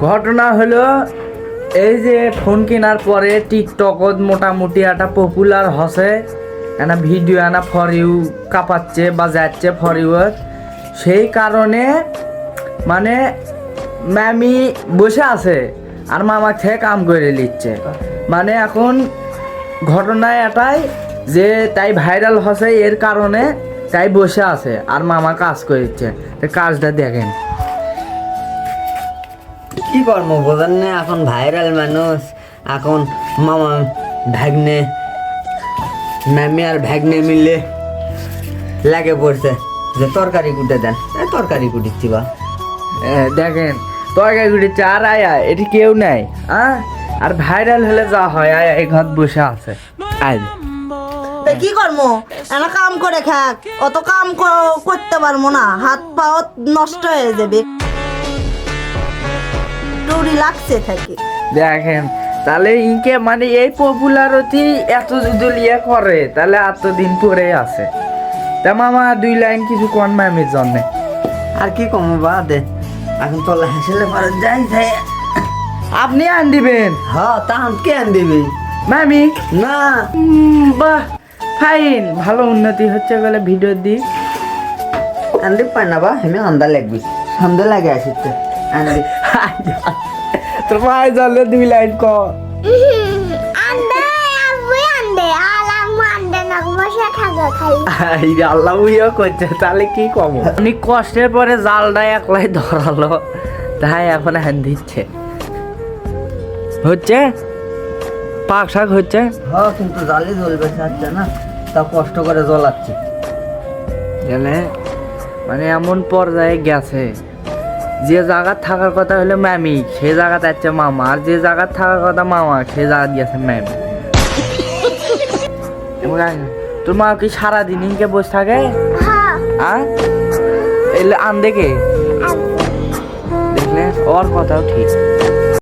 ঘটনা হলো এই যে ফোন কেনার পরে টিকটকত মোটামুটি একটা পপুলার হসে একটা ভিডিও আনা ফর ইউ কাঁপাচ্ছে বা যাচ্ছে ফর ইউ, সেই কারণে মানে ম্যামি বসে আছে আর মামা থেকে কাম করে নিচ্ছে। মানে এখন ঘটনা এটাই যে তাই ভাইরাল হসে এর কারণে তাই বসে আছে আর মামা কাজ করছে, কাজটা দেখেন। কি কর্ম বোঝেন না, এখন ভাইরাল মানুষ, এখন মামা ভাগ্নে ম্যামি আর ভাগ্নে মিলে লাগে পড়ছে যে তরকারি কুটে দেন, তরকারি কুটিচ্ছি বা দেখেন তরকারি কুটিচ্ছে আর আয়া এটি কেউ নাই আর ভাইরাল হলে যা হয় আয়া এই ঘর বসে আছে। আয় কি করবো এনা কাম করে খাক, অত কাম করতে পারবো না, হাত পাও নষ্ট হয়ে যাবে, দৌড়ি লাগছে থাকে। দেখেন তাহলে ইনকে মানে এই পপুলারিটি এত যদি ইয়ে করে তাহলে এতদিন পরে আছে। তা মামা 2 লাইন কিছু কোন ম্যামের জন্য। আর কি কম বা দে, এখন তোলা হাসলে পারে যাই যাই। আপনি আন দিবেন? হ্যাঁ তাহলে কে আন দিবি? ম্যামি না বাহ ফাইন, ভালো উন্নতি হচ্ছে বলে ভিডিও দিই। আনদি পাই না বা, আমি আন্দা লাগবি, সন্ধে লাগে আসিতে আনদি। তোর মায়ের জলে 2 লাইন ক। আল্লাহ ইয়ে করছে তাহলে কি কম, অনেক কষ্টের পরে জালটা একলাই ধরালো তাই এখন হ্যান দিচ্ছে। হচ্ছে পাক শাক হচ্ছে। হ্যাঁ কিন্তু জালি জ্বলবে চাচ্ছে না, তা কষ্ট করে জ্বলাচ্ছি। গেলে মানে এমন পর্যায়ে গেছে যে জায়গা থাকার কথা হলো ম্যামি সে জায়গা যাচ্ছে মামা, আর যে জায়গা থাকার কথা মামা সে জায়গা গেছে ম্যামি। তোর মা কি সারাদিন ইনকে বসে থাকে? এলে আন দেখে দেখলে ওর কথাও ঠিক।